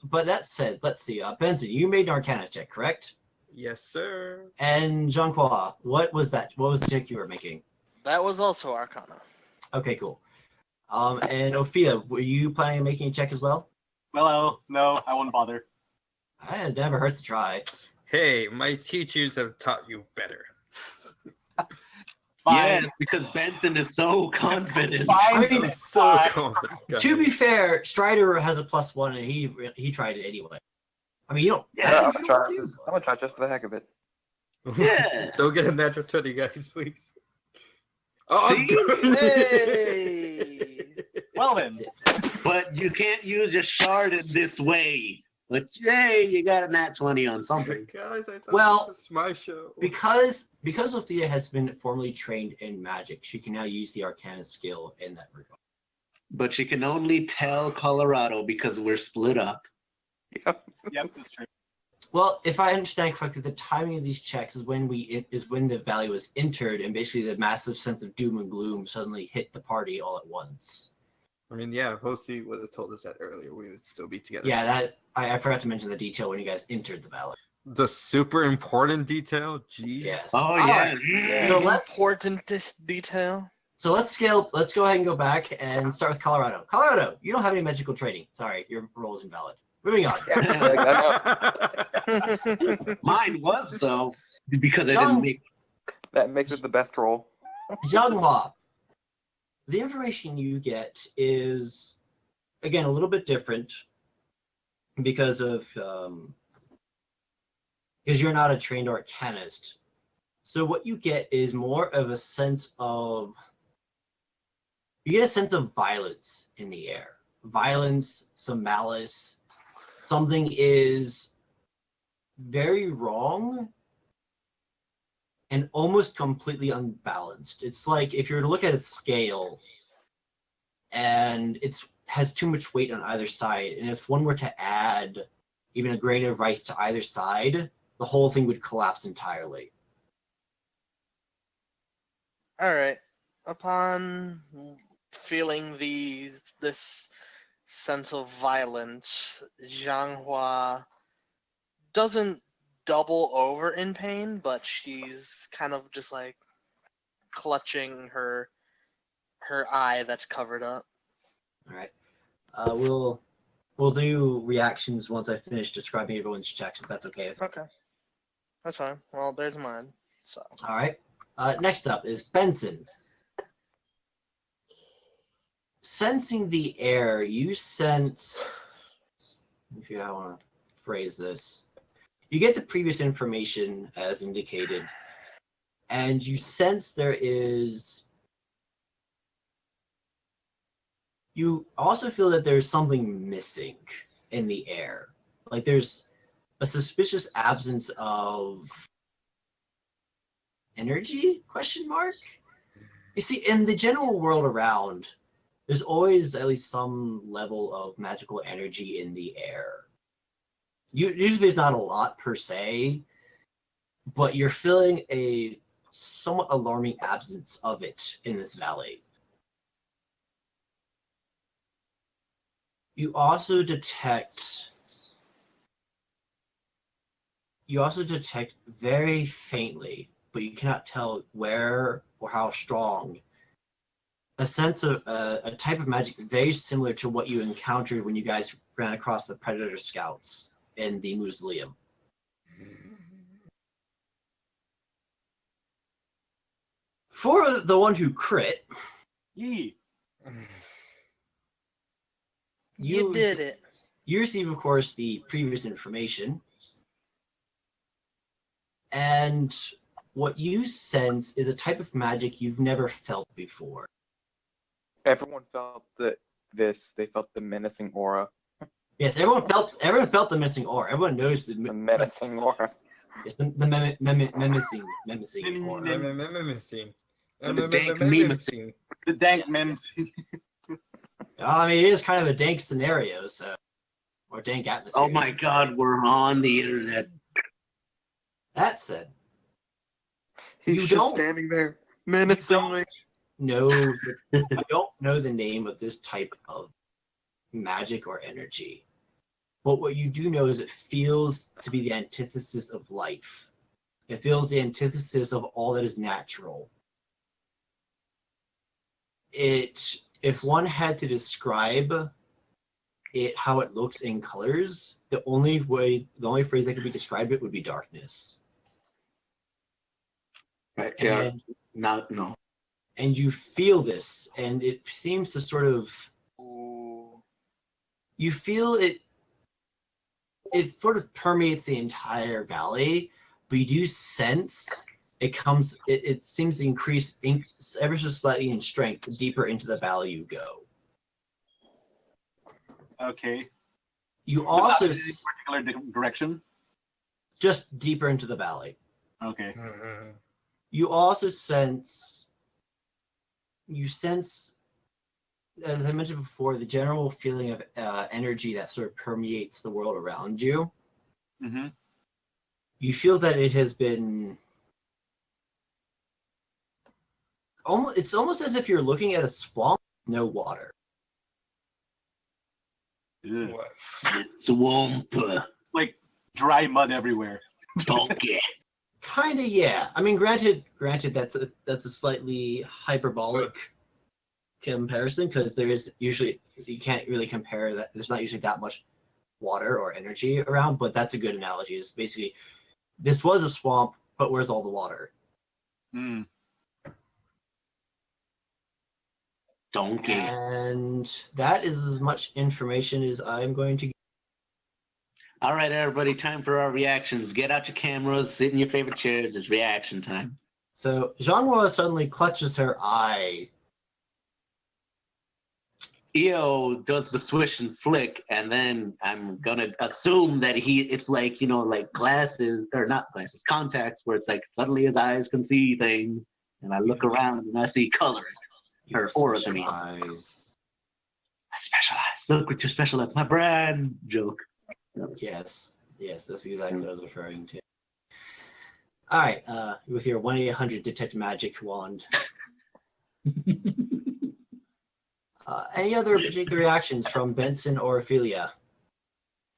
but that said, let's see. Benson, you made an Arcana check, correct? Yes, sir. And Jean-Claude, what was that? What was the check you were making? That was also Arcana. Okay, cool. And Ophia, were you planning on making a check as well? Well, no, I won't bother. It never hurts to try. Hey, my teachers have taught you better. Fine. Yes, because Benson is so confident. Fine. I mean, I'm so Fine. confident. Go To ahead. be fair, Strider has a +1, and he tried it anyway. I mean, you don't. Yeah, I'm gonna try just for the heck of it. Yeah. Don't get a natural 20, guys, please. Oh, I'm See? doing Hey! Well then, But you can't use your shard in this way. But hey, you got a nat 20 on something. Guys, I thought Well, this was my show. Because Ophia has been formally trained in magic, she can now use the Arcana skill in that regard. But you can only tell Colorado because we're split up. Yep. yep, that's true. Well, if I understand correctly, the timing of these checks is when the value was entered, and basically the massive sense of doom and gloom suddenly hit the party all at once. I mean, yeah, if Hosey would have told us that earlier, we would still be together. Yeah, that I forgot to mention the detail when you guys entered the valley. The super important detail? Jeez. Yes. Oh, All yeah. right. So let's Importantest detail. let's go ahead and go back and start with Colorado. Colorado, you don't have any magical training. Sorry, your roll is invalid. Moving on. Mine was, though, because I Young. didn't make. That makes it the best roll. Jianghua, the information you get is, again, a little bit different because you're not a trained arcanist. So what you get is more of a sense of, you get a sense of violence in the air. Violence, some malice. Something is very wrong and almost completely unbalanced. It's like if you were to look at a scale and it has too much weight on either side, and if one were to add even a grain of rice to either side, the whole thing would collapse entirely. All right. Upon feeling this sense of violence, Zhanghua doesn't double over in pain, but she's kind of just like clutching her eye that's covered up. All right. We'll do reactions once I finish describing everyone's checks, if that's okay. Okay. That's fine. Well, there's mine. So. All right. Next up is Benson. Sensing the air, you sense, if you want to phrase this, you get the previous information as indicated, and you sense you also feel that there's something missing in the air. Like there's a suspicious absence of energy, ? You see, in the general world around, there's always at least some level of magical energy in the air. Usually there's not a lot per se, but you're feeling a somewhat alarming absence of it in this valley. You also detect very faintly, but you cannot tell where or how strong, a sense of a type of magic very similar to what you encountered when you guys ran across the Predator Scouts in the mausoleum. For the one who crit, Yee. You did it. You receive, of course, the previous information, and what you sense is a type of magic you've never felt before. Everyone felt they felt the menacing aura. Yes, everyone felt the menacing aura. Everyone knows The menacing aura. It's the menacing aura. Mimicing. The dank mimicing. The dank memes. I mean, it is kind of a dank scenario, or dank atmosphere. Oh my god, we're on the internet. That said, He's You just don't- standing there menacingly. you don't know the name of this type of magic or energy. But what you do know is it feels to be the antithesis of life. It feels the antithesis of all that is natural. If one had to describe it, how it looks in colors, the only phrase that could be described it would be darkness. Right. Yeah. And, No. and you feel this, and it seems to sort of, Ooh. you feel it sort of permeates the entire valley, but you do sense it seems to increase ever so slightly in strength the deeper into the valley you go. Okay. You also Not in any particular direction. just deeper into the valley. Okay. You also sense, as I mentioned before, the general feeling of energy that sort of permeates the world around you. Mm-hmm. You feel that it has been it's almost as if you're looking at a swamp with no water. Ugh. What? Swamp. Like dry mud everywhere. Donkey. Kinda, yeah. I mean, granted, that's a slightly hyperbolic comparison, because there is usually, you can't really compare that. There's not usually that much water or energy around, but that's a good analogy. Is basically, this was a swamp, but where's all the water? Mm. Donkey. And that is as much information as I'm going to. All right, everybody, time for our reactions. Get out your cameras, sit in your favorite chairs. It's reaction time. So Zhanghua suddenly clutches her eye. EO does the swish and flick, and then I'm gonna assume that it's like, like glasses, or not glasses, contacts, where it's like suddenly his eyes can see things, and I look around and I see colors. Or auras, I mean. Eyes. Specialized. Look what you're specialized. My brand joke. Yes, that's exactly what I was referring to. All right, with your 1-800 detect magic wand. Any other particular reactions from Benson or Ophelia?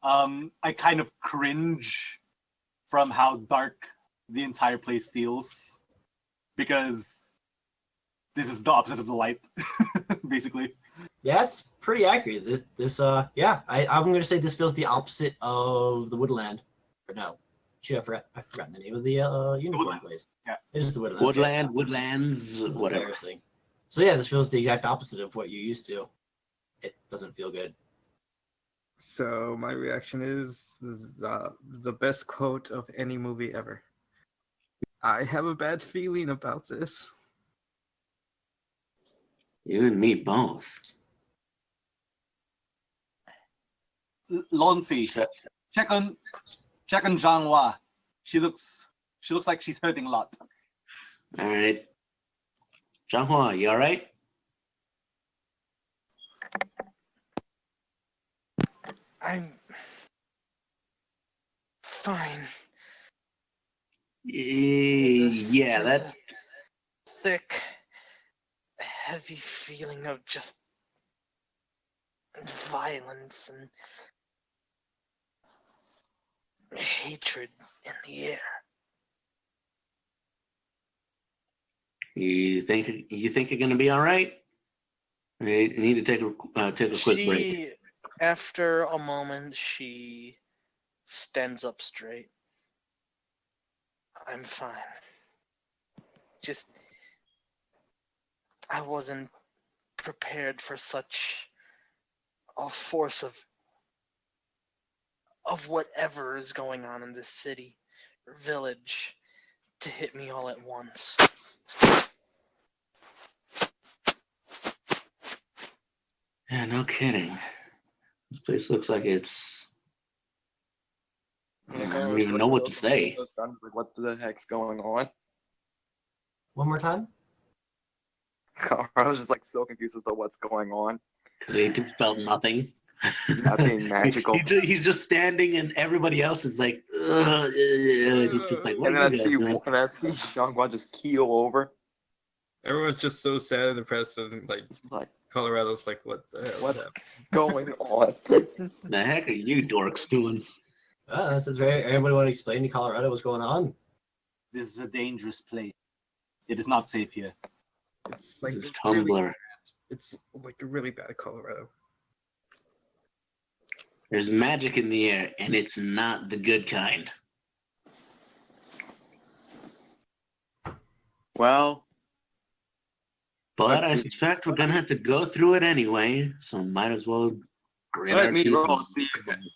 I kind of cringe from how dark the entire place feels, because this is the opposite of the light, basically. Yeah, it's pretty accurate. I'm going to say this feels the opposite of the Woodland. Or no, shoot, I forgot the name of the unicorn Woodland. place. Yeah. It is the Woodland. Woodlands, whatever. Embarrassing. So yeah, this feels the exact opposite of what you're used to. It doesn't feel good. So my reaction is the best quote of any movie ever. I have a bad feeling about this. You and me both. Lonfi, check on Zhanghua. She looks like she's hurting a lot. All right. Zhanghua, you all right? I'm fine. Yeah, There's that. a thick, heavy feeling of just violence and hatred in the air. You think you're gonna be all right? You need to take a quick break. After a moment, she stands up straight. I'm fine. I wasn't prepared for such a force of whatever is going on in this city or village to hit me all at once. Yeah, no kidding. This place looks like it's. I don't even know what to say. Like, what the heck's going on? One more time. I was just like so confused as to what's going on. They spelled nothing. Nothing magical. He's just standing, and everybody else is like, and he's just like, what And are then you guys doing? I see Zhanghua just keel over. Everyone's just so sad and depressed, and like Like, Colorado's like, what the hell? What? is happening? going on? The heck are you dorks doing? This is very. Anybody want to explain to Colorado what's going on? This is a dangerous place. It is not safe here. It's like This it's really, Tumblr. it's like really bad Colorado. There's magic in the air, and it's not the good kind. Well, But Let's I see. suspect we're gonna have to go through it anyway, so might as well grit our let me teeth. roll. See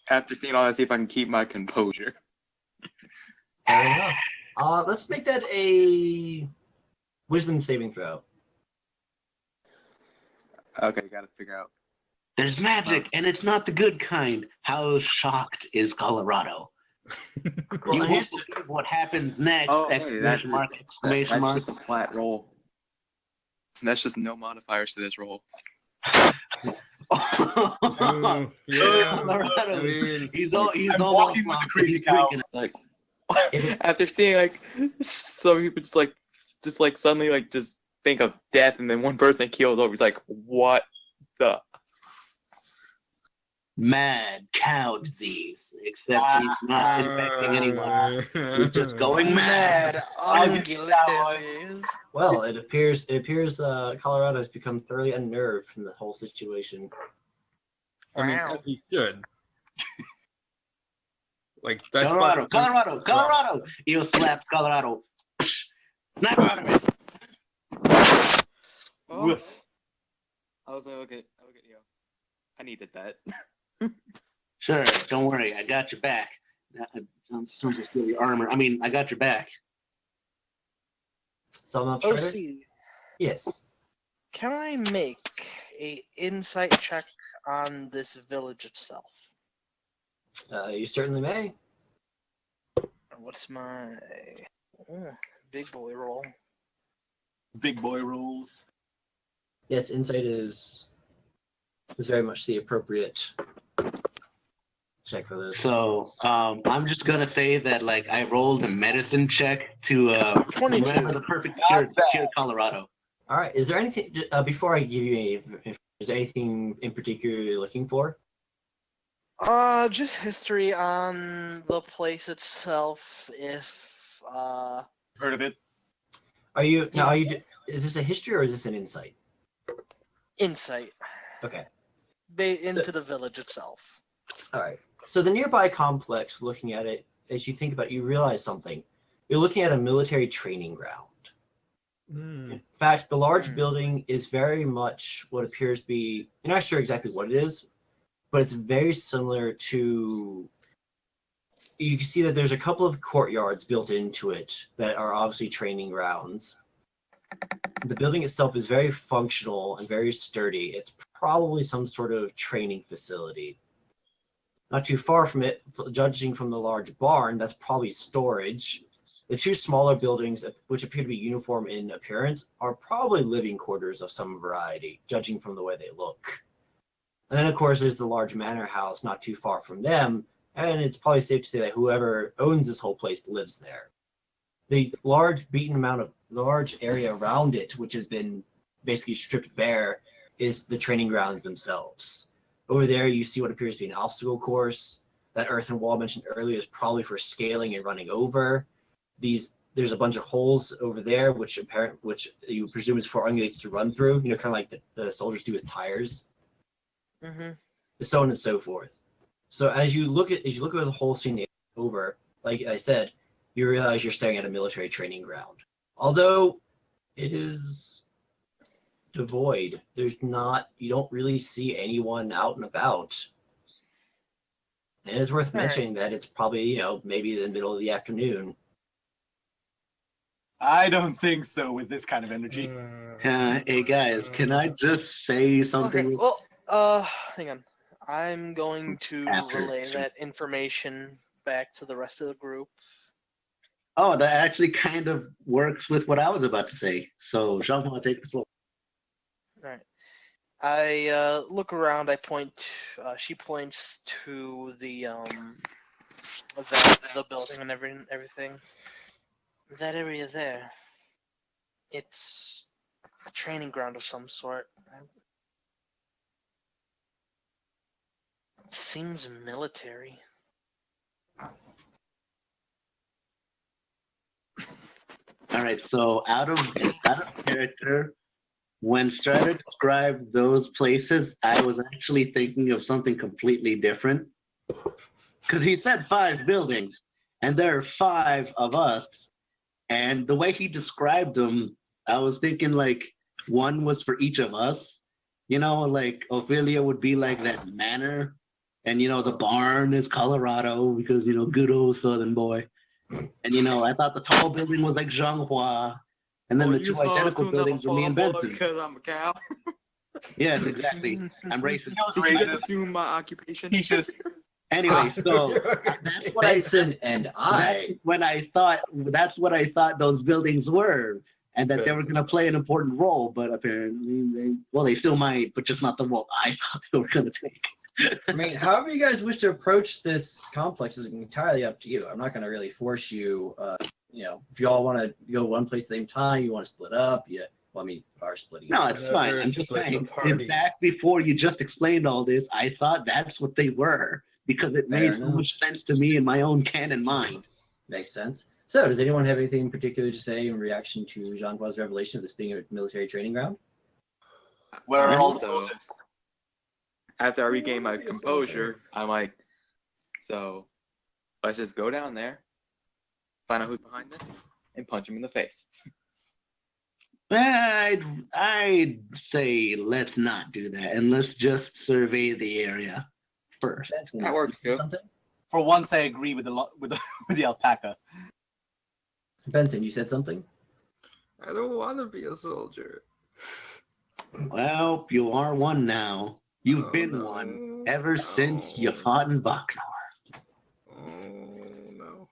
after seeing all that, see if I can keep my composure. Fair enough. Let's make that a wisdom saving throw. Okay, gotta figure out. There's magic, and it's not the good kind. How shocked is Colorado? Well, You and won't here's believe what happens next! Oh, hey, Exclamation mark! Exclamation That's mark! just a flat roll. That's just no modifiers to this roll. Oh, yeah. Colorado. I mean, He's I'm almost walking with lost, the crazy he's cow. freaking out. Like If after seeing like some people just like suddenly like just think of death, and then one person keels over. He's like, what the? Mad cow disease. Except he's not infecting anyone. He's just going mad. Mad I ungulate did that disease. well, it appears Colorado has become thoroughly unnerved from the whole situation. I mean, Wow. as he should. Like that's Colorado. Eel slaps Colorado. Snap out of it. Oh. I was like, okay, yeah. I needed that. Sure, don't worry. I got your back. I'm sorry to steal your armor. I mean, I got your back. Sum up, Shredder? OC, Yes. can I make a insight check on this village itself? You certainly may. What's my big boy roll? Big boy rules. Yes, insight is very much the appropriate check for this. So, I'm just gonna say that like I rolled a medicine check to 22. remember the perfect cure Colorado. All right. Is there anything before I give you is there anything in particular you're looking for? Just history on the place itself. If Heard of it? Is this a history or is this an insight? insight Okay. into the village itself. All right. So the nearby complex, looking at it, as you think about it, you realize something. You're looking at a military training ground. In fact, the large building is very much what appears to be, you're not sure exactly what it is, but it's very similar to, you can see that there's a couple of courtyards built into it that are obviously training grounds. The building itself is very functional and very sturdy. It's probably some sort of training facility. Not too far from it, judging from the large barn, that's probably storage. The two smaller buildings, which appear to be uniform in appearance, are probably living quarters of some variety, judging from the way they look. And then, of course, there's the large manor house not too far from them, and it's probably safe to say that whoever owns this whole place lives there. The large area around it, which has been basically stripped bare, is the training grounds themselves. Over there, you see what appears to be an obstacle course. That earthen wall mentioned earlier is probably for scaling and running over. There's a bunch of holes over there, which you presume is for ungulates to run through. You know, kind of like the soldiers do with tires. Mm-hmm. So on and so forth. So as you look at the whole scene over, like I said, you realize you're staring at a military training ground. Although it is devoid, you don't really see anyone out and about. And it's worth mentioning that it's probably, maybe the middle of the afternoon. I don't think so with this kind of energy. Hey guys, can I just say something? Okay, well, hang on. I'm going to After. relay that information back to the rest of the group. Oh, that actually kind of works with what I was about to say. So, Jean-Paul, take the floor. All right. I look around. I point. She points to the building and everything. That area there. It's A training ground of some sort. It seems military. All right, so out of character, when Strider described those places, I was actually thinking of something completely different. Because he said 5 buildings, and there are 5 of us. And the way he described them, I was thinking like one was for each of us. You know, like Ophelia would be like that manor, and the barn is Colorado because good old Southern boy. And I thought the tall building was like Zhanghua, and then the 2 identical buildings were me and Benson. Because I'm a cow. Yes, exactly. I'm racist. Did you just Racist. assume my occupation? He's just Anyway, so that's what Benson and I. That's what I thought those buildings were, and that they were going to play an important role. But apparently, they still might, but just not the role I thought they were going to take. I mean, however you guys wish to approach this complex is entirely up to you. I'm not going to really force you. If you all want to go one place at the same time, you want to split up. Are splitting No, up. it's fine. I'm just Split the saying. party. Back before you just explained all this, I thought that's what they were because it made Fair so enough. much sense to me in my own canon mind. Makes sense. So, does anyone have anything in particular to say in reaction to Jean-Claude's revelation of this being a military training ground? where are all the So- soldiers? After I regain my composure, I'm like, so let's just go down there, find out who's behind this, and punch him in the face. I'd say let's not do that and let's just survey the area first. Benson, That works you said too. something? For once, I agree with with the alpaca. Benson, you said something? I don't want to be a soldier. Well, you are one now. You've Oh, been no. one ever since you No. fought in Baknar. Oh no.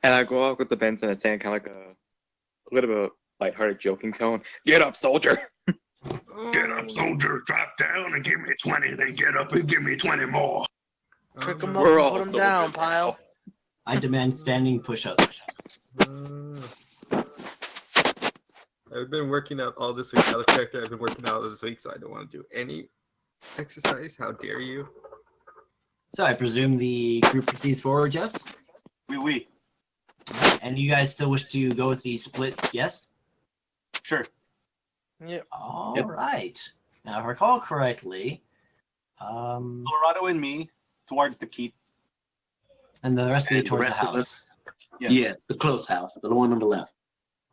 And I go up with the Benson and saying kind of like a little bit of lighthearted joking tone. Get up, soldier! Oh, soldier. Drop down and give me 20. Then get up and give me 20 more. Trick him no. up We're and all put him soldiers down, now. pile. I demand standing push-ups. I've been working out all this week. Out of character, I've been working out all this week, so I don't want to do any exercise. How dare you? So, I presume the group proceeds forward, yes? Oui. And you guys still wish to go with the split, yes? Sure. Yep. All right. Now, if I recall correctly, Colorado and me towards the keep. and the rest of you And the towards the rest of house. us? Yes. Yes, the close house, the one on the left.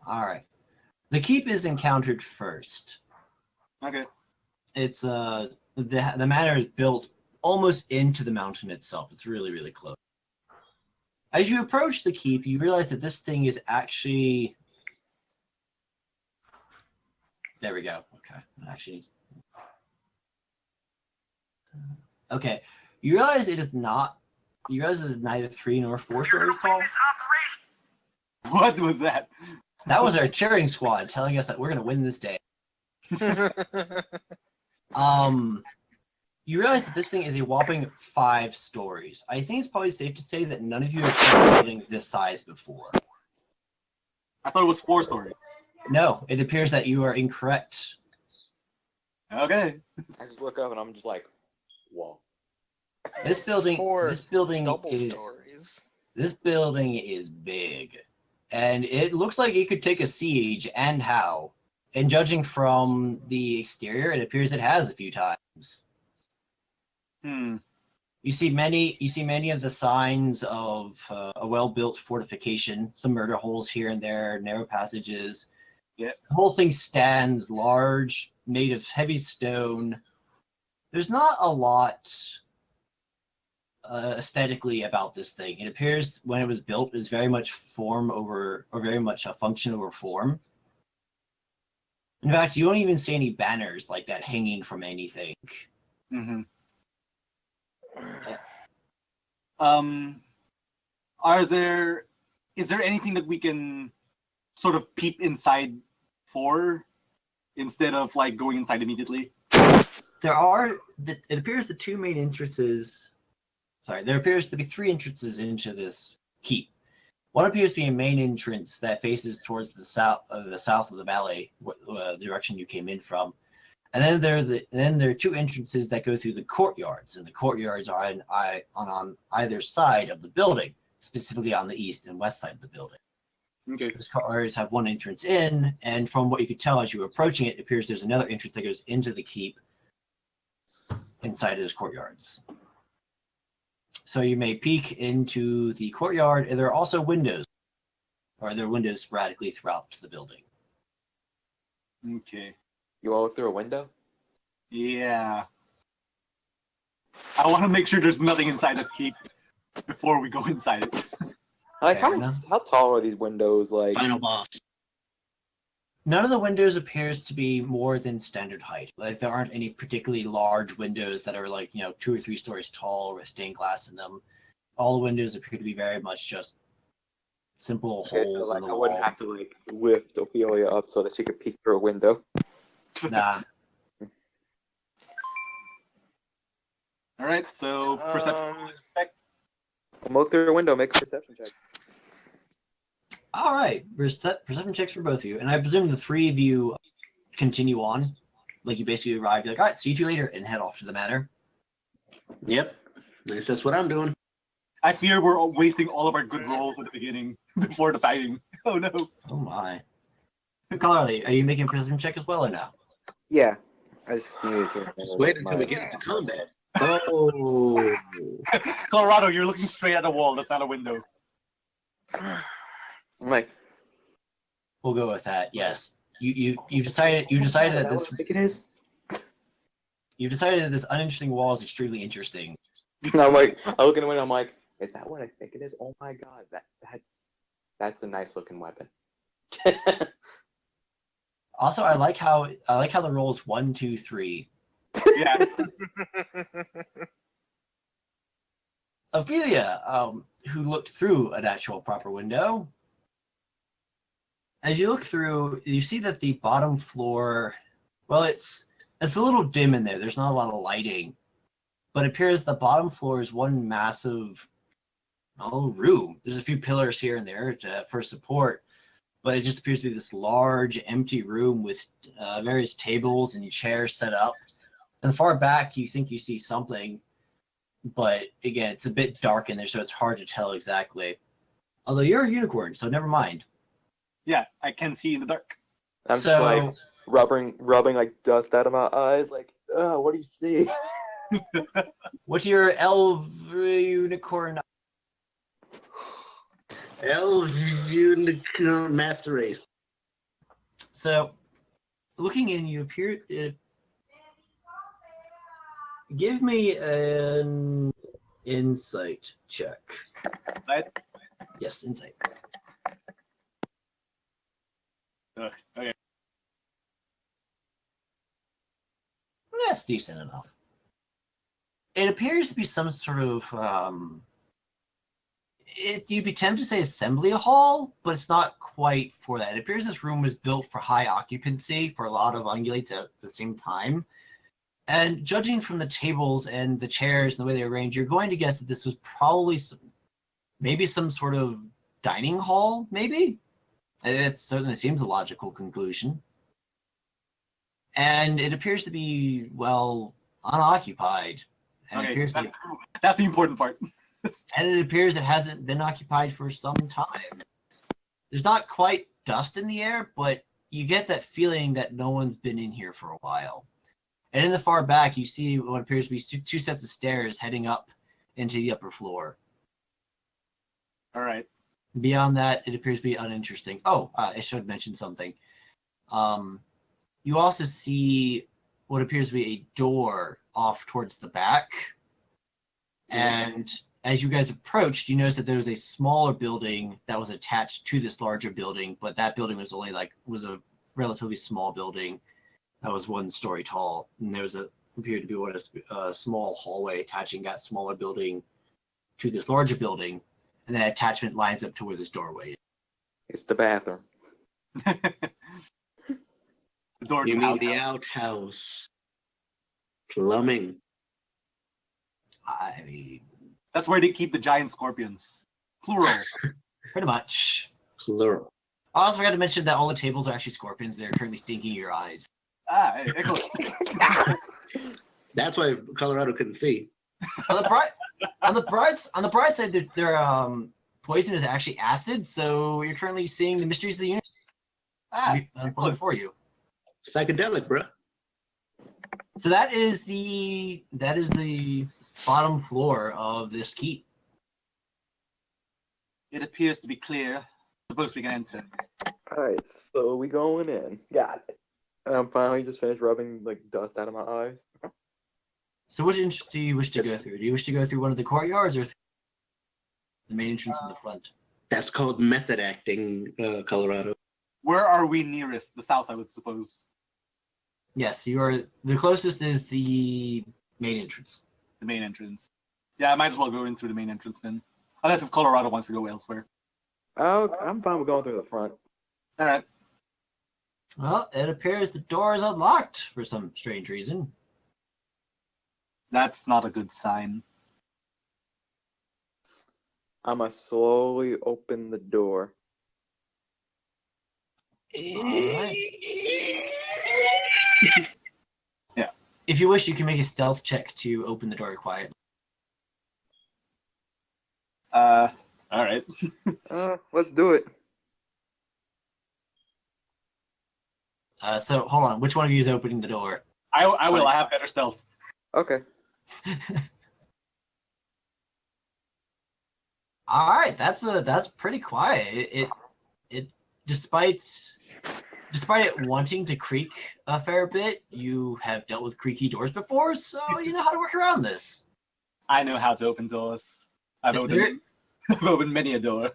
All right. The keep is encountered first. Okay. It's the manor is built almost into the mountain itself. It's really, really close. As you approach the keep, you realize that this thing is actually. There we go. Okay. Actually. Okay. You realize it is not. You realize it is neither 3 nor 4 stories tall. What was that? That was our cheering squad telling us that we're going to win this day. You realize that this thing is a whopping 5 stories. I think it's probably safe to say that none of you have seen a building this size before. I thought it was 4-story. No, it appears that you are incorrect. Okay. I just look up and I'm just like, whoa. This building Double is stories. this building is big, and it looks like it could take a siege, and how. And judging from the exterior, it appears it has a few times. You see many of the signs of a well-built fortification, some murder holes here and there, narrow passages. Yeah. The whole thing stands large, made of heavy stone. There's not a lot aesthetically about this thing. It appears when it was built, it was very much very much a function over form. In fact, you don't even see any banners like that hanging from anything. Mm-hmm. Is there anything that we can sort of peep inside for instead of like going inside immediately? There appears the 2 main entrances. Sorry, there appears to be 3 entrances into this keep. what appears to be a main entrance that faces towards the south of the valley, the direction you came in from. And then there are two entrances that go through the courtyards, and the courtyards are on either side of the building, specifically on the east and west side of the building. Okay. Those courtyards have one entrance in, and from what you could tell as you were approaching it, it appears there's another entrance that goes into the keep inside of those courtyards. So you may peek into the courtyard, and there are also windows, or there are windows sporadically throughout the building. Okay. You all look through a window? Yeah. I want to make sure there's nothing inside the keep before we go inside it. Like, Fair enough. how tall are these windows? Like, Final boss. None of the windows appears to be more than standard height. Like there aren't any particularly large windows that are like 2 or 3 stories tall with stained glass in them. All the windows appear to be very much just simple okay, holes so like in the I wall. wouldn't have to like lift Ophelia up so that she could peek through a window. Nah. All right. So perception check. I'll look through a window, make a perception check. All right, perception checks for both of you, and I presume the three of you continue on. Like you basically arrive, you're like, all right, see you two later, and head off to the manor. Yep. At least that's what I'm doing. I fear we're wasting all of our good rolls at the beginning before the fighting. Oh no. Oh my. What color are they? Are you making a perception check as well or no? Yeah, I just needed to. Just wait until we get into combat. Oh. Colorado, you're looking straight at a wall. That's not a window. I'm like, We'll go with that. Yes. You decided that this I think it is. you've decided that this uninteresting wall is extremely interesting. And I'm like, I look in the window. I'm like, is that what I think it is? Oh my god, that's a nice looking weapon. Also, I like how the roll is 1, 2, 3. Yeah. Ophelia, who looked through an actual proper window. As you look through, you see that the bottom floor, well, it's a little dim in there. There's not a lot of lighting, but it appears the bottom floor is one massive room. There's a few pillars here and there for support, but it just appears to be this large, empty room with various tables and chairs set up. And far back, you think you see something, but again, it's a bit dark in there, so it's hard to tell exactly. Although you're a unicorn, so never mind. Yeah, I can see in the dark. I'm just like rubbing like dust out of my eyes. Like, oh, what do you see? What's your elf unicorn? Unicorn Master Race. So, looking in, you appear. Give me an insight check. Right? Yes, insight. Okay. That's decent enough. It appears to be some sort of you'd be tempted to say assembly hall, but it's not quite for that. It appears this room was built for high occupancy for a lot of ungulates at the same time. And judging from the tables and the chairs and the way they arranged, you're going to guess that this was probably maybe some sort of dining hall, maybe? It certainly seems a logical conclusion. And it appears to be, well, unoccupied. And Okay, it appears that's the important part. and it appears it hasn't been occupied for some time. There's not quite dust in the air, but you get that feeling that no one's been in here for a while. And in the far back, you see what appears to be two sets of stairs heading up into the upper floor. All right. Beyond that, it appears to be uninteresting. Oh, I should have mentioned something. You also see what appears to be a door off towards the back. And as you guys approached, you noticed that there was a smaller building that was attached to this larger building, but that building was only was a relatively small building that was 1 story tall. And there appeared to be a small hallway attaching that smaller building to this larger building. And that attachment lines up to where this doorway is. It's the bathroom. The door to You mean the outhouse. outhouse? Plumbing. I mean, That's where they keep the giant scorpions. Plural. Pretty much. Plural. I also forgot to mention that all the tables are actually scorpions. They're currently stinking your eyes. Excellent. That's why Colorado couldn't see. On the bright side, their poison is actually acid. So you're currently seeing the mysteries of the universe unfold for you. Psychedelic, bro. So that is the bottom floor of this keep. It appears to be clear. Suppose we can enter. Alright, so we going in. Got it. And I'm finally just finished rubbing like dust out of my eyes. So which entrance do you wish to go through? Do you wish to go through one of the courtyards or through the main entrance in the front? That's called method acting, Colorado. Where are we nearest? The south, I would suppose. Yes, you are. The closest is the main entrance. The main entrance. Yeah, I might as well go in through the main entrance then. Unless if Colorado wants to go elsewhere. Oh, I'm fine with going through the front. All right. Well, it appears the door is unlocked for some strange reason. That's not a good sign. I'm gonna slowly open the door. Alright. Yeah. If you wish, you can make a stealth check to open the door quietly. All right. Let's do it. So hold on, which one of you is opening the door? I will. I have better stealth. Okay. All right, that's pretty quiet. It despite it wanting to creak a fair bit, you have dealt with creaky doors before, so you know how to work around this. I know how to open doors. I've opened many a door.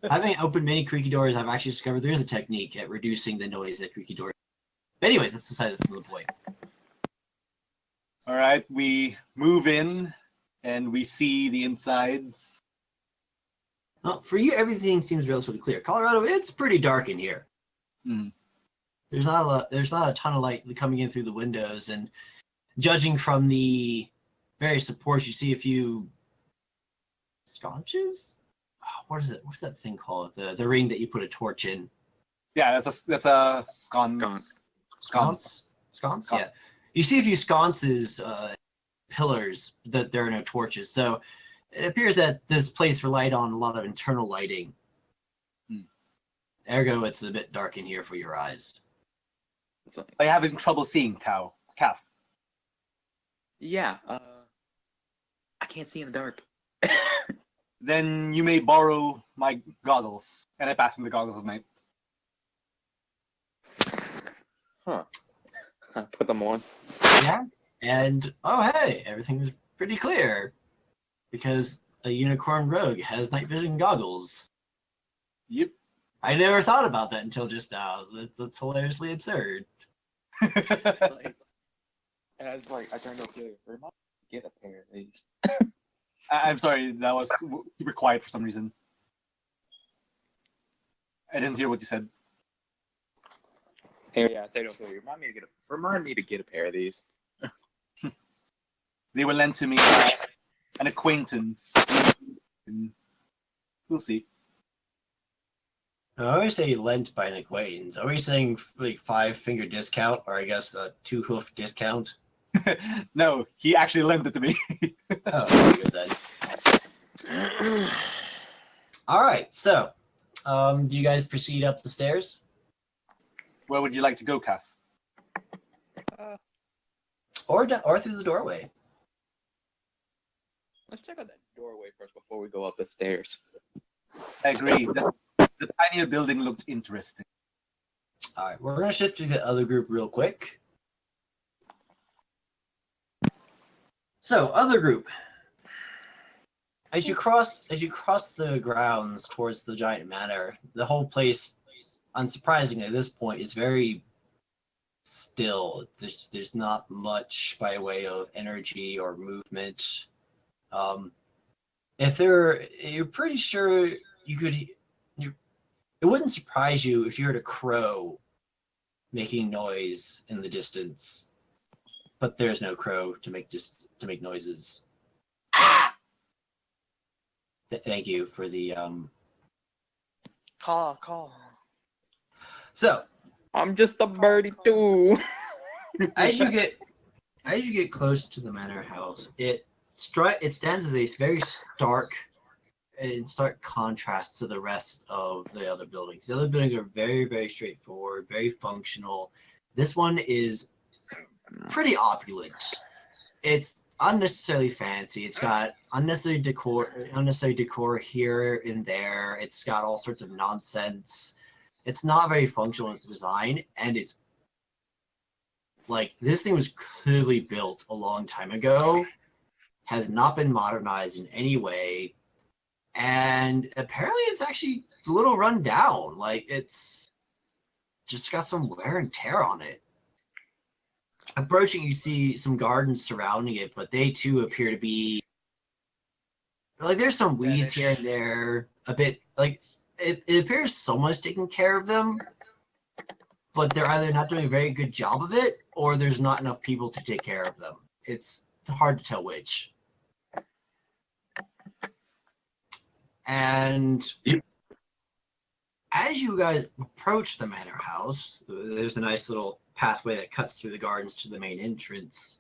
Having opened many creaky doors, I've actually discovered there is a technique at reducing the noise that creaky doors. But anyways, that's beside the point. All right, we move in, and we see the insides. Well, for you, everything seems relatively clear. Colorado, it's pretty dark in here. Hmm. There's not a ton of light coming in through the windows, and judging from the various supports, you see a few sconces. Oh, what is it? What's that thing called? The ring that you put a torch in. Yeah, that's a sconce. Sconce. Yeah. You see a few sconces, pillars that there are no torches. So it appears that this place relied on a lot of internal lighting. Ergo, it's a bit dark in here for your eyes. Are you having trouble seeing, Calf? Yeah. I can't see in the dark. Then you may borrow my goggles, and I pass him the goggles of night. Huh. I put them on. Yeah. And oh hey, everything's pretty clear. Because a unicorn rogue has night vision goggles. Yep. I never thought about that until just now. That's hilariously absurd. Like, and I was like, I turned to Ophelia. Remind me to get a pair of these. I'm sorry, that was super quiet for some reason. I didn't hear what you said. Hey, yeah, I said to Ophelia, remind me to get a pair of these. They were lent to me an acquaintance. We'll see. I always say lent by an acquaintance. Are we saying like 5-finger discount, or I guess a 2-hoof discount? No, he actually lent it to me. Oh, very good then. All right, so do you guys proceed up the stairs? Where would you like to go, Kath? Or through the doorway? Let's check out that doorway first before we go up the stairs. I agree. The tinier building looks interesting. All right, we're gonna shift to the other group real quick. So, other group. As you cross the grounds towards the giant manor, the whole place, unsurprisingly at this point, is very still. There's not much by way of energy or movement. You're pretty sure you could. It wouldn't surprise you if you heard a crow making noise in the distance, but there's no crow to make noises. Thank you for the Call. So I'm just a birdie too. as you get close to the manor house, it stands as a very stark contrast to the rest of the other buildings. The other buildings are very, very straightforward, very functional. This one is pretty opulent. It's unnecessarily fancy. It's got unnecessary decor here and there. It's got all sorts of nonsense. It's not very functional in its design, and it's like this thing was clearly built a long time ago, has not been modernized in any way, and apparently it's actually a little run down. Like it's just got some wear and tear on it. Approaching, you see some gardens surrounding it, but they too appear to be like there's some weeds here and there. A bit like it appears someone's taking care of them, but they're either not doing a very good job of it, or there's not enough people to take care of them. It's hard to tell which. And as you guys approach the manor house, there's a nice little pathway that cuts through the gardens to the main entrance.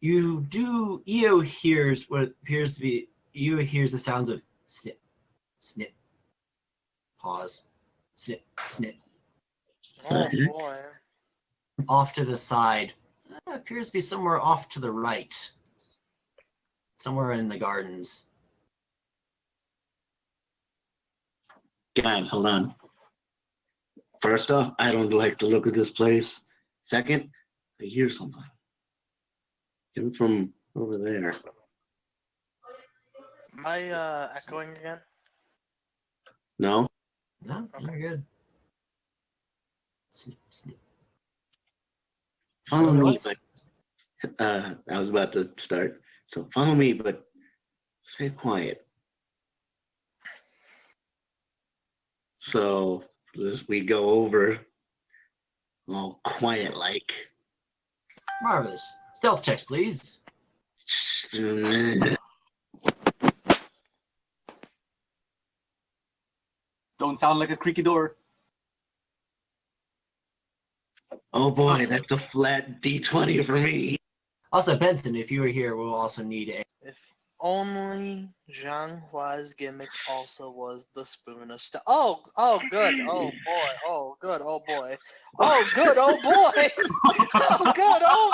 Io hears what appears to be, Io hears the sounds of snip, snip, pause, snip, snip. Oh boy. Off to the side, appears to be somewhere off to the right, somewhere in the gardens. Guys, hold on. First off, I don't like the look of this place. Second, I hear something. Coming from over there. Am I echoing again? No? No, Okay. you're good. Snip, snip. Follow me, What's- but I was about to start. So follow me, but stay quiet. So as we go over, all quiet like. Marvelous. Stealth checks, please. Don't sound like a creaky door. Oh boy, that's a flat D20 for me. Also, Benson, if you were here, we'll also need a. If only Zhanghua's gimmick also was the spoon of stuff. Oh, good. Oh boy. Oh, good. Oh boy. Oh, good. Oh boy. Oh, good. Oh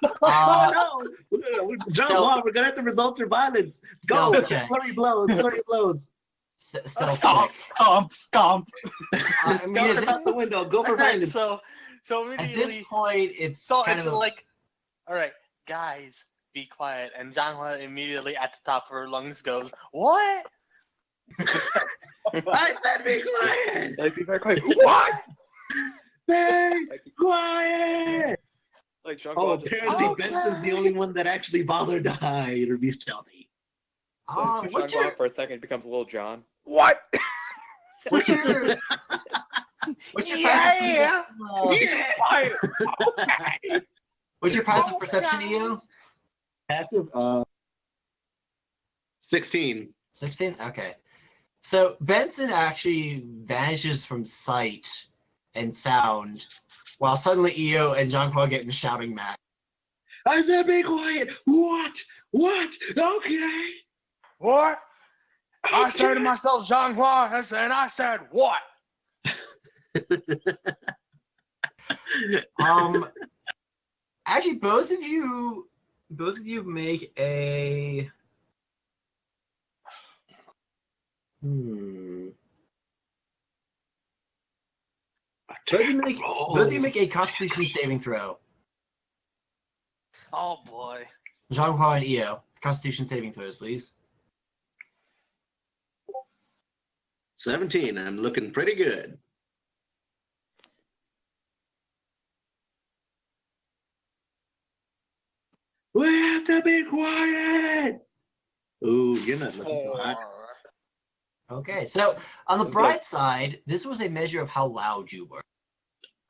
boy. Oh no! John, we're gonna have to result to violence. Go! Stealth check. Flurry blows, flurry blows. Stealth Stomp, check. stomp, stomp. I mean, Scout out the window. Go for All right, violence. so at immediately, this point, it's so kind it's of like, all right, guys, be quiet. And Zhanghua immediately at the top of her lungs goes, "What?" I said be quiet. Like, be very quiet. What? Be quiet. Like, Jean Oh, Claude just apparently Okay. Benson's the only one that actually bothered to hide or be stealthy. like, what's Jean your Claude for a second becomes Little John. What? what's your Yeah. Quiet. Okay. what's your passive Oh, perception, God. EO? Passive, 16. 16? Okay. So Benson actually vanishes from sight and sound, while suddenly EO and John Paul get in shouting match. I said be quiet. What? What? Okay. What? I said to Okay. myself, Zhanghua, and I said, what? Actually, both of you make a. Both of you make a Constitution saving throw. Oh boy. Jean-Hua and EO. Constitution saving throws, please. 17. I'm looking pretty good. We have to be quiet. Ooh, you're not looking so hot. 4. Okay, so on the It's bright like- side, this was a measure of how loud you were.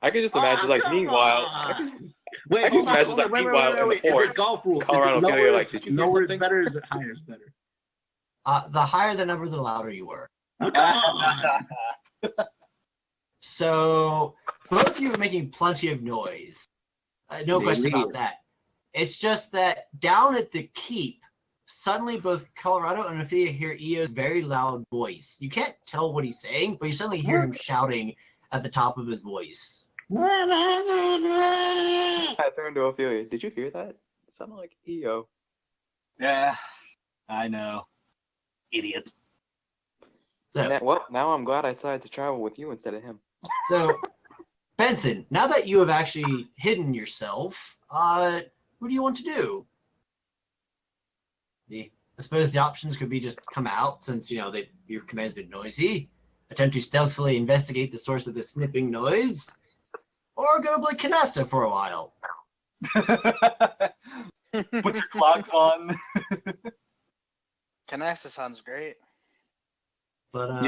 I can just imagine, like, come meanwhile. on. Wait, I can hold on, imagine, hold like, on, wait, meanwhile, in the Is fort, it golf rule? Colorado Is it Ophelia, lower like, did you hear lower something? is better, or is it higher is better? The higher the number, the louder you were. Oh, come on. So both of you are making plenty of noise. No question about that. It's just that down at the keep, suddenly both Colorado and Ophelia hear Eo's very loud voice. You can't tell what he's saying, but you suddenly hear him shouting at the top of his voice. I turned to Ophelia. Did you hear that? It sounded like EO. Yeah, I know. Idiot. So, Now I'm glad I decided to travel with you instead of him. so Benson, now that you have actually hidden yourself, what do you want to do? I suppose the options could be just come out, since your command's been noisy, attempt to stealthily investigate the source of the snipping noise, or go play canasta for a while. Put your clogs on. Canasta sounds great. But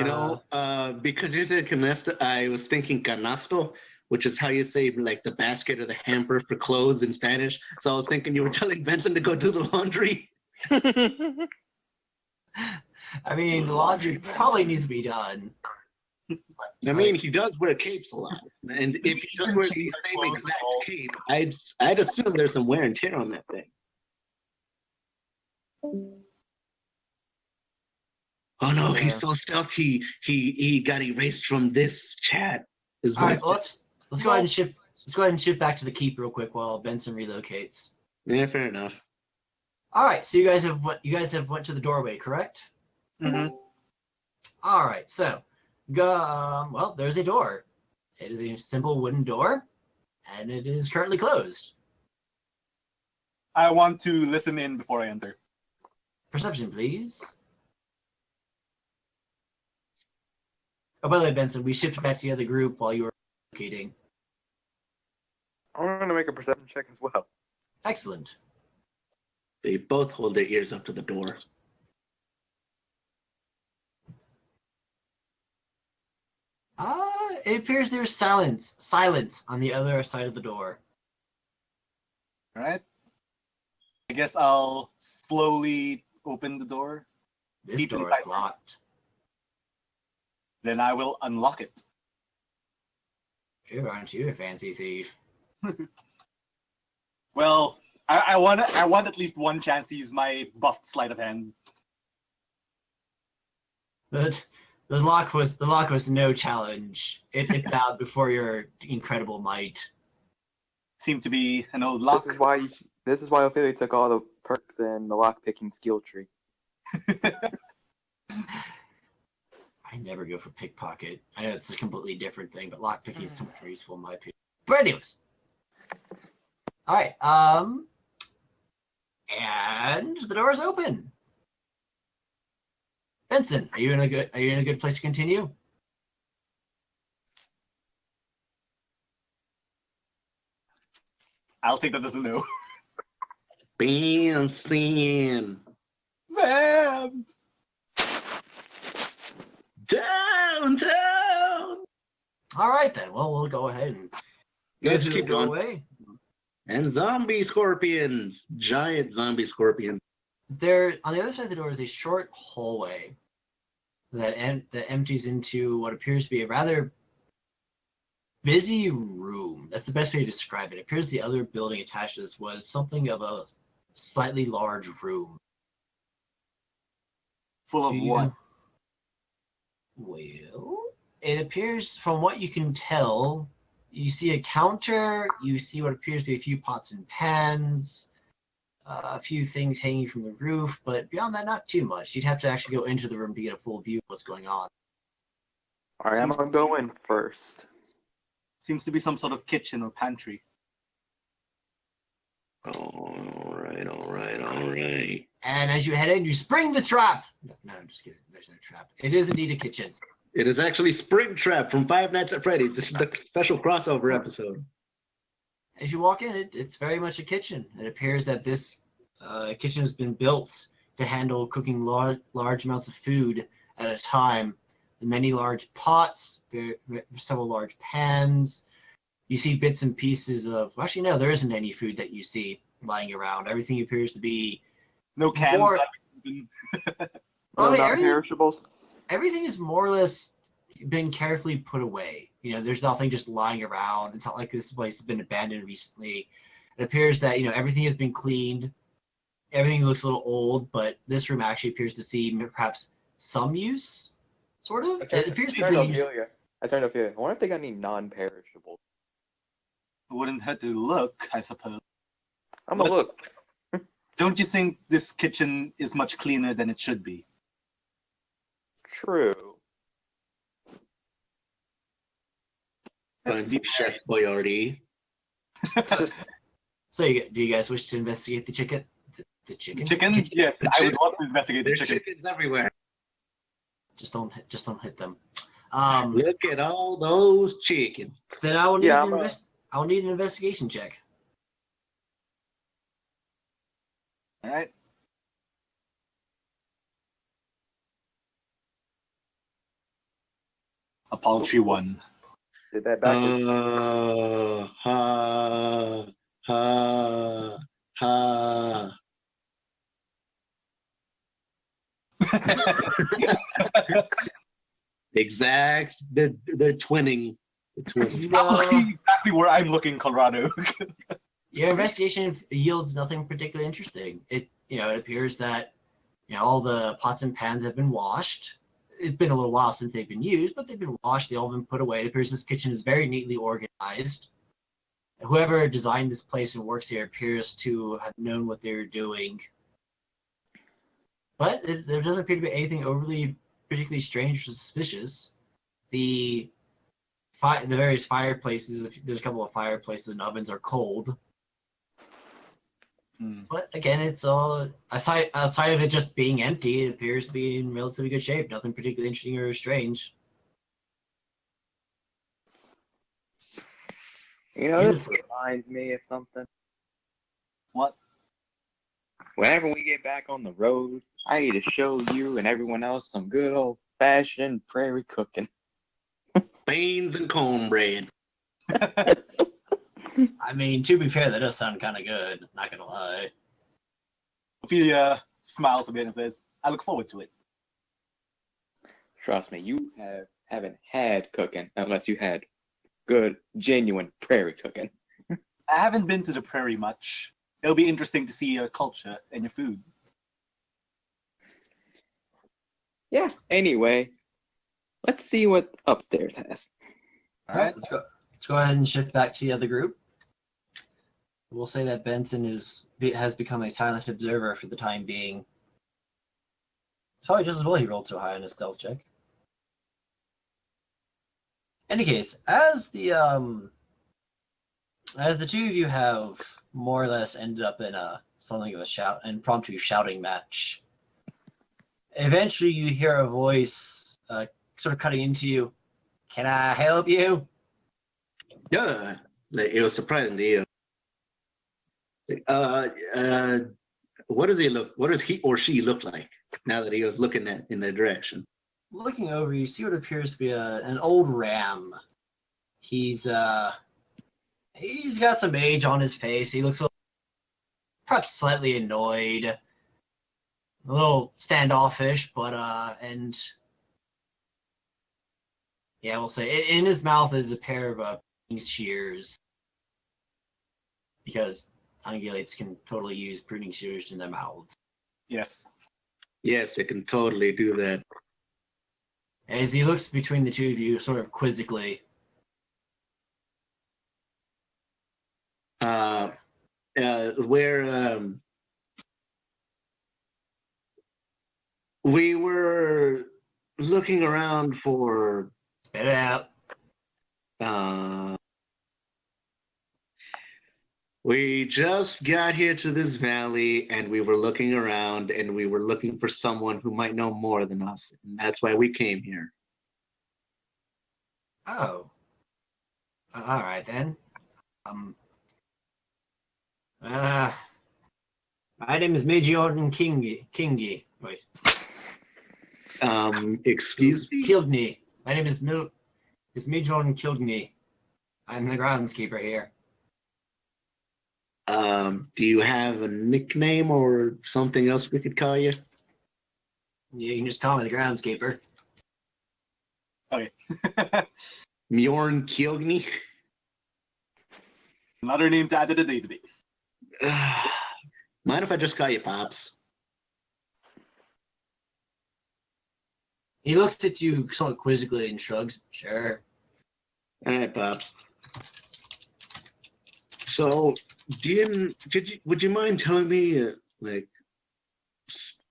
because you said canasta, I was thinking canasto, which is how you say like the basket or the hamper for clothes in Spanish. So I was thinking you were telling Benson to go do the laundry. I mean, the laundry probably needs to be done. I mean, he does wear capes a lot, and if he does wear the same exact cape, I'd assume there's some wear and tear on that thing. Oh no, he's so stealthy. He got erased from this chat. All right, well, let's go ahead and shift. Let's go ahead and shift back to the keep real quick while Benson relocates. Yeah, fair enough. All right, so you guys have went to the doorway, correct? Mm-hmm. All right, so well, there's a door. It is a simple wooden door, and it is currently closed. I want to listen in before I enter. Perception, please. Oh, by the way, Benson, we shifted back to the other group while you were locating. I'm going to make a perception check as well. Excellent. They both hold their ears up to the door. It appears there's silence on the other side of the door. All right. I guess I'll slowly open the door. This Deep door inside. is locked. Then I will unlock it. Who aren't you, a fancy thief? Well, I want at least one chance to use my buffed sleight of hand. But the lock was no challenge. It bowed before your incredible might. Seemed to be an old lock. This is why Ophelia took all the perks in the lock picking skill tree. I never go for pickpocket. I know it's a completely different thing, but lockpicking is so much more useful in my opinion. But anyways. Alright, and the door is open. Benson, are you in a good place to continue? I'll take that as a no. Benson. Man! Downtown. Alright then, well we'll go ahead and go Let's through keep the going. doorway. And zombie scorpions. Giant zombie scorpions. There, on the other side of the door is a short hallway that empties into what appears to be a rather busy room. That's the best way to describe it. It appears the other building attached to this was something of a slightly large room. Full of what? Well, it appears from what you can tell, you see a counter, you see what appears to be a few pots and pans, a few things hanging from the roof, but beyond that, not too much. You'd have to actually go into the room to get a full view of what's going on. Alright, I'm going to go in first. Seems to be some sort of kitchen or pantry. All right. And as you head in, you spring the trap. No, I'm just kidding. There's no trap. It is indeed a kitchen. It is actually Springtrap from Five Nights at Freddy's. This is the special crossover episode. As you walk in, it's very much a kitchen. It appears that this kitchen has been built to handle cooking large amounts of food at a time. Many large pots, several large pans. You see bits and pieces of... Actually, no, there isn't any food that you see lying around. Everything appears to be... No cans. More- No everything- non-perishables? everything is more or less been carefully put away. There's nothing just lying around. It's not like this place has been abandoned recently. It appears that everything has been cleaned. Everything looks a little old, but this room actually appears to see perhaps some use, sort of. It appears to be used. I turned Ophelia. I wonder if they got any non-perishables. It wouldn't hurt to look, I suppose. I'm gonna look. Don't you think this kitchen is much cleaner than it should be? True. Deep Chef Boyardee. So, do you guys wish to investigate the chicken? The chicken? Chicken? Yes, I would love to investigate the There's chicken. chickens everywhere. Just don't hit them. Look at all those chickens. Then I will need Yeah, I'll need an investigation check. All right. A paltry one. Did that backwards. Ha. Exact. They're twinning. Exactly where I'm looking, Colorado. Your investigation yields nothing particularly interesting. It appears that all the pots and pans have been washed. It's been a little while since they've been used, but they've been washed. They've all been put away. It appears this kitchen is very neatly organized. Whoever designed this place and works here appears to have known what they were doing. But there doesn't appear to be anything overly particularly strange or suspicious. The various fireplaces, there's a couple of fireplaces and ovens are cold. But again, it's all outside of it just being empty. It appears to be in relatively good shape. Nothing particularly interesting or strange. This reminds me of something. What? Whenever we get back on the road, I need to show you and everyone else some good old-fashioned prairie cooking. Beans and cornbread. I mean, to be fair, that does sound kind of good. Not gonna lie. Ophelia smiles a bit and says, "I look forward to it." Trust me, you haven't had cooking unless you had good, genuine prairie cooking. I haven't been to the prairie much. It'll be interesting to see your culture and your food. Yeah. Anyway, let's see what upstairs has. All right, let's go ahead and shift back to the other group. We'll say that Benson has become a silent observer for the time being. It's probably just as well he rolled so high on his stealth check. In any case, as the two of you have more or less ended up in something of a impromptu shouting match, eventually you hear a voice sort of cutting into you. "Can I help you?" Yeah, it was surprising to you. What does he or she look like now that he was looking in their direction? Looking over, you see what appears to be an old ram. He's got some age on his face. He looks perhaps slightly annoyed, a little standoffish, but yeah, we'll say in his mouth is a pair of shears, because ungulates can totally use pruning shears in their mouths. Yes. Yes, it can totally do that. As he looks between the two of you, sort of quizzically. We were looking around for. Spit it out. We just got here to this valley and we were looking around and we were looking for someone who might know more than us. And that's why we came here. Oh. All right then. My name is Major Jordan Kingy. Wait. Excuse me? Kilgney. My name is Major Jordan Kilgney. I'm the groundskeeper here. Do you have a nickname or something else we could call you? You can just call me the groundskeeper. Okay. Mjorn Kjogni. Another name to add to the database. Mind if I just call you Pops? He looks at you somewhat quizzically and shrugs. Sure. All right, Pops. So, would you mind telling me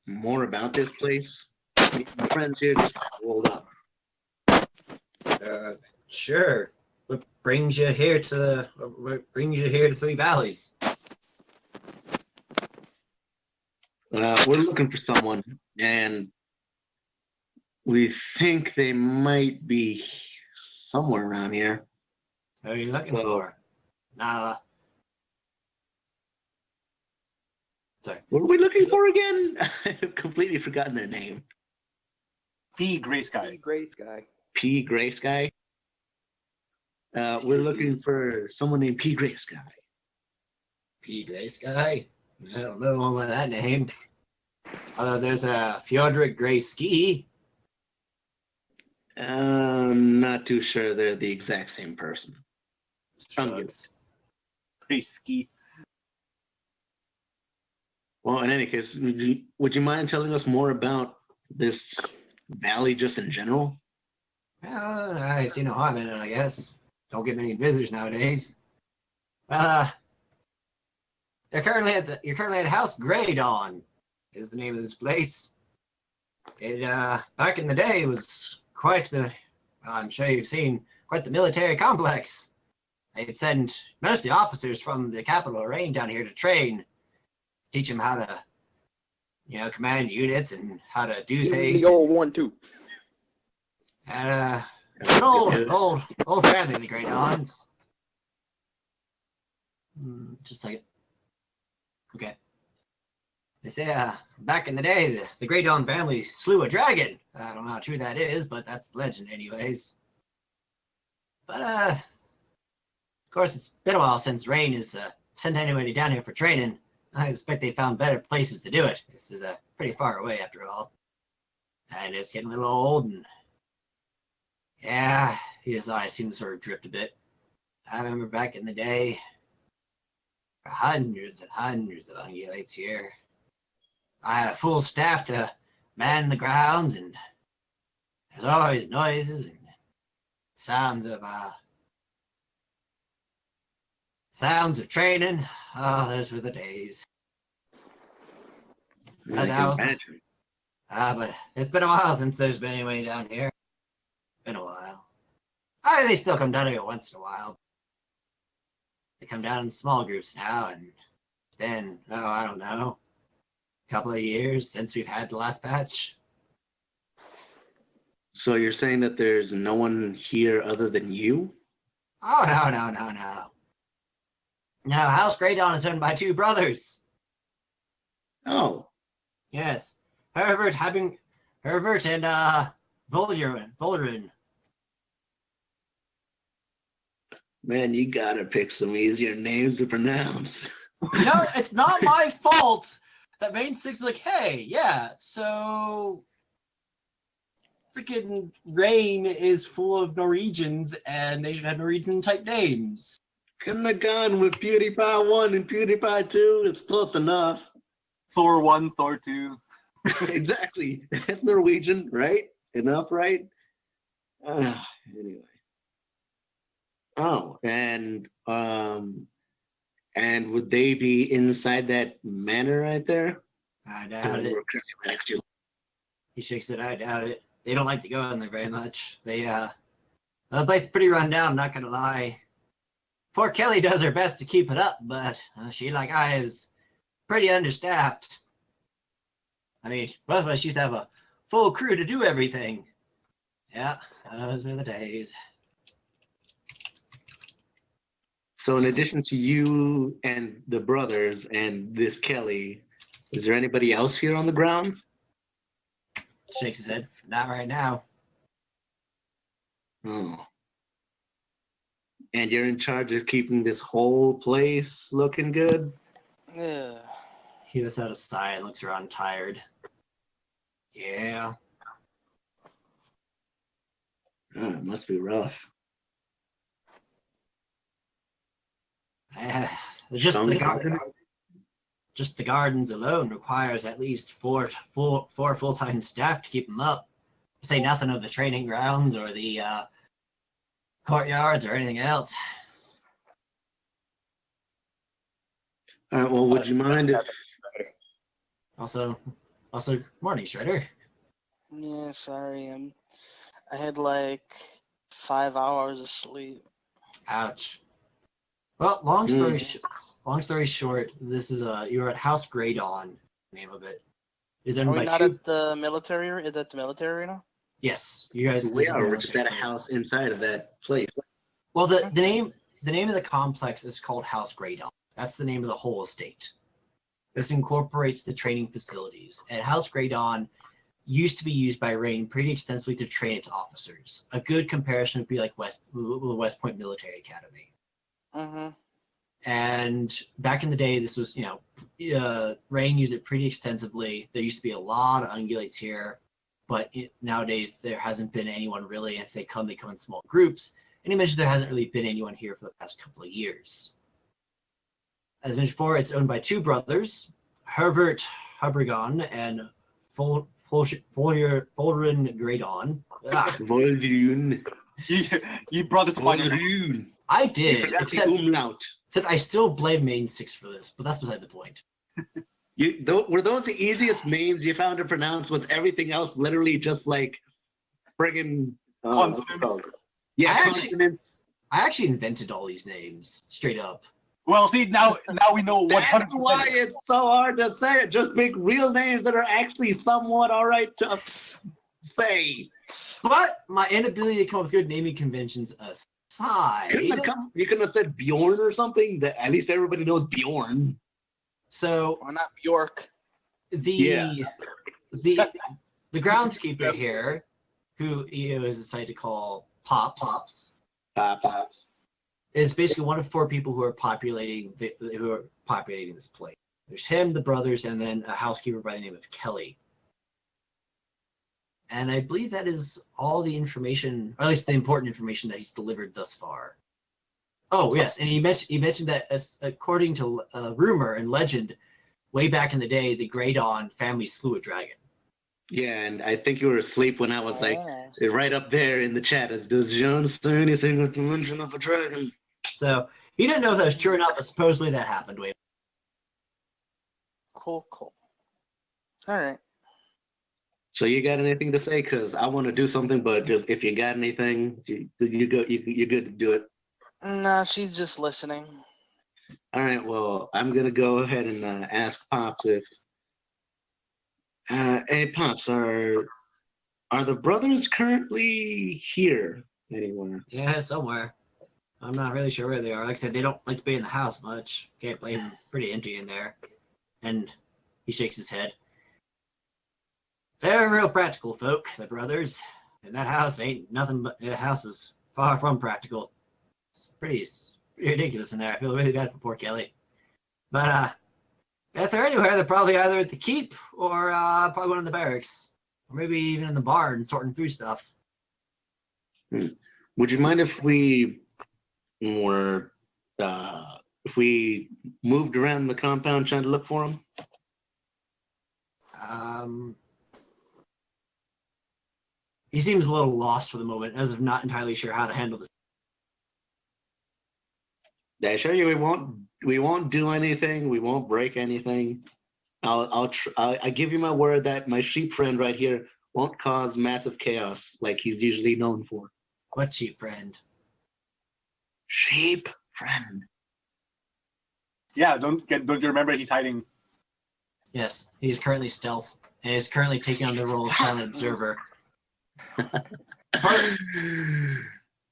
more about this place? My friends here just rolled up. Sure. What brings you here to Three Valleys? We're looking for someone, and we think they might be somewhere around here. Who are you looking for? Nah. Sorry. What are we looking for again? I've completely forgotten their name. P. Gray Sky. Gray Sky. P. Gray Sky. We're looking for someone named P. Gray Sky. P. Gray Sky? I don't know one with that name. Although there's a Fjordrik Gray Ski. Not too sure they're the exact same person. Shrugs. Gray Ski. Well, in any case, would you mind telling us more about this valley just in general? Well, I see no harm in it, I guess. Don't get many visitors nowadays. You're currently at House Grey Dawn, is the name of this place. It back in the day was quite the I'm sure you've seen quite the military complex. They'd send mostly officers from the capital Rain down here to train, teach them how to, command units and how to do things. The old 1-2. An old family, the Grey Dawns. Just a second. Okay. They say back in the day, the Grey Dawn family slew a dragon. I don't know how true that is, but that's the legend anyways. But, of course, it's been a while since Rain has sent anybody down here for training. I suspect they found better places to do it. This is pretty far away after all. And it's getting a little old, and yeah, his eyes seem to sort of drift a bit. I remember back in the day, hundreds and hundreds of ungulates here. I had a full staff to man the grounds, and there's always noises and sounds of training. Oh, those were the days. I can imagine. But it's been a while since there's been anybody down here. Been a while. They still come down here once in a while. They come down in small groups now, and then, I don't know, a couple of years since we've had the last batch. So you're saying that there's no one here other than you? Oh, no. No, House Grey Dawn is owned by two brothers. Oh. Yes. Herbert and Volderin. Man, you gotta pick some easier names to pronounce. No, it's not my fault that Main Six is like, hey, yeah, so freaking Rain is full of Norwegians and they should have Norwegian type names. Couldn't have gone with PewDiePie 1 and PewDiePie 2. It's close enough. Thor 1, Thor 2. Exactly. That's Norwegian, right? Enough, right? Anyway. Oh, and would they be inside that manor right there? I doubt it. Right next to you. He shakes it. I doubt it. They don't like to go in there very much. The place is pretty run down, not gonna lie. Poor Kelly does her best to keep it up, but she, like I, is pretty understaffed. I mean, both of us used to have a full crew to do everything. Yeah, those were the days. So in addition to you and the brothers and this Kelly, is there anybody else here on the grounds? Shakes his head. Not right now. Oh. And you're in charge of keeping this whole place looking good? Yeah. He lets out a sigh and looks around tired. Yeah. Oh, it must be rough. Just Strong the garden? just the gardens alone requires at least four full-time staff to keep them up. To say nothing of the training grounds or the courtyards or anything else. All right. Well, would you mind if? Also, morning, Shredder. Yeah, sorry. I had like 5 hours of sleep. Ouch. Well, long story short, this is you're at House Grey Dawn, name of it. Is Are owned we by not two. at the military? Is that the military arena? Yes, you guys. We this is the are military just at a place. house inside of that place. Well, the name of the complex is called House Grey Dawn. That's the name of the whole estate. This incorporates the training facilities. And House Grey Dawn used to be used by Rain pretty extensively to train its officers. A good comparison would be like the West Point Military Academy. Mm-hmm. And back in the day, this was, Rain used it pretty extensively. There used to be a lot of ungulates here, but nowadays there hasn't been anyone really. And if they come in small groups. And he mentioned there hasn't really been anyone here for the past couple of years. As mentioned before, it's owned by two brothers, Herbert Hubbergon and Fulrin Greydon. Voldrun. You brought this upon yourself. Voldrun. I You did, forgot the except umlaut. I still blame Main 6 for this, but that's beside the point. Were those the easiest names you found to pronounce? Was everything else literally just like friggin' Consonants. Yeah, I actually- consonants. I actually invented all these names, straight up. Well, see, now we know 100%. That's why it's so hard to say it. Just make real names that are actually somewhat all right to say. But my inability to come up with good naming conventions aside, You couldn't have said Bjorn or something. That at least everybody knows Bjorn. so Or not Bjork. the groundskeeper here, who is decided to call Pops, is basically one of 4 people who are populating this place. There's him, the brothers, and then a housekeeper by the name of Kelly. And I believe that is all the information, or at least the important information that he's delivered thus far. Oh yes, and he mentioned that according to rumor and legend, way back in the day, the Grey Dawn family slew a dragon. Yeah, and I think you were asleep when I was like Oh. right up there in the chat. As does John say anything with the mention of a dragon? So he didn't know if that was true or not, but supposedly that happened way. Cool. All right. So you got anything to say? Cause I want to do something, but just if you got anything, you're good to do it. Nah, she's just listening. All right. Well, I'm gonna go ahead and ask Pops if. Hey, Pops, are the brothers currently here anywhere? Yeah, somewhere. I'm not really sure where they are. Like I said, they don't like to be in the house much. Can't blame them. Pretty empty in there. And he shakes his head. They're real practical folk, the brothers. And that house ain't nothing but the house is far from practical. It's pretty ridiculous in there. I feel really bad for poor Kelly. But if they're anywhere, they're probably either at the keep or probably one of the barracks. Or maybe even in the barn sorting through stuff. Would you mind if we were if we moved around the compound trying to look for them? He seems a little lost for the moment, as if not entirely sure how to handle this. I assure you, we won't do anything. We won't break anything. I give you my word that my sheep friend right here won't cause massive chaos like he's usually known for. What sheep friend? Sheep friend. Yeah, don't you remember he's hiding? Yes, he is currently stealth and is currently taking on the role of silent observer.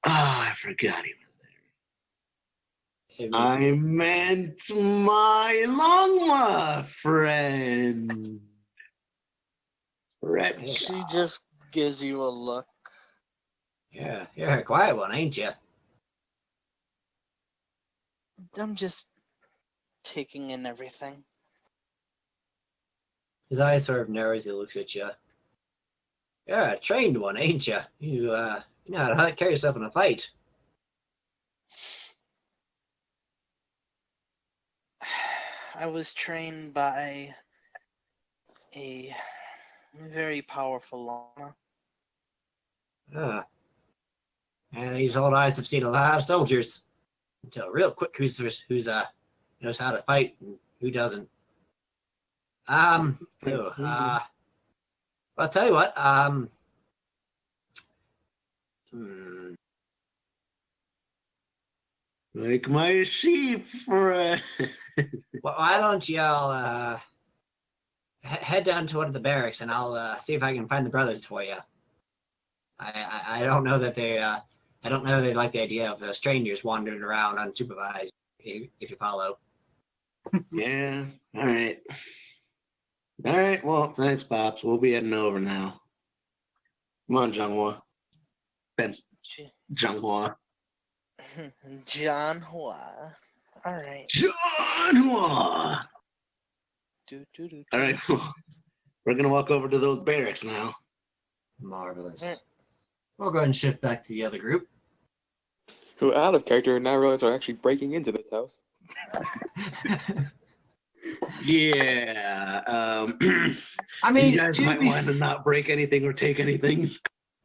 I forgot he was there. I meant my Longma friend. She just gives you a look. Yeah, you're a quiet one, ain't you? I'm just taking in everything. His eyes sort of narrow as he looks at you. You're a trained one, ain't you? You You know how to carry yourself in a fight. I was trained by a very powerful llama. Ah. And these old eyes have seen a lot of soldiers. Tell real quick who's knows how to fight and who doesn't. I'll tell you what. Like my sheep for a. Why don't y'all head down to one of the barracks and I'll see if I can find the brothers for you. I don't know that they I don't know they like the idea of strangers wandering around unsupervised. If you follow. Yeah. All right. All right. Well, thanks, Pops. We'll be heading over now. Come on, Zhonghua. Ben's Zhonghua. John Hua. All right. Zhonghua. All right. We're gonna walk over to those barracks now. Marvelous. We'll go ahead and shift back to the other group. Who out of character and now realize are actually breaking into this house. Yeah. I mean, you guys might want to not break anything or take anything.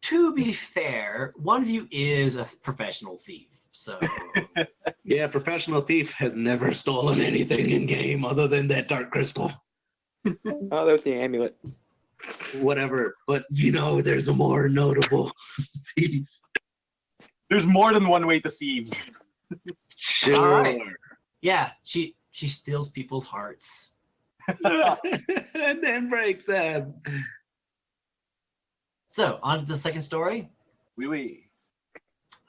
To be fair, one of you is a professional thief, so Yeah, professional thief has never stolen anything in game other than that dark crystal. Oh, that was the amulet. Whatever, but there's a more notable thief. There's more than one way to thieve. Sure. All right. Yeah, she steals people's hearts. And then breaks them. So, on to the second story. Oui.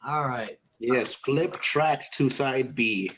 All right. Yes, flip tracks to side B.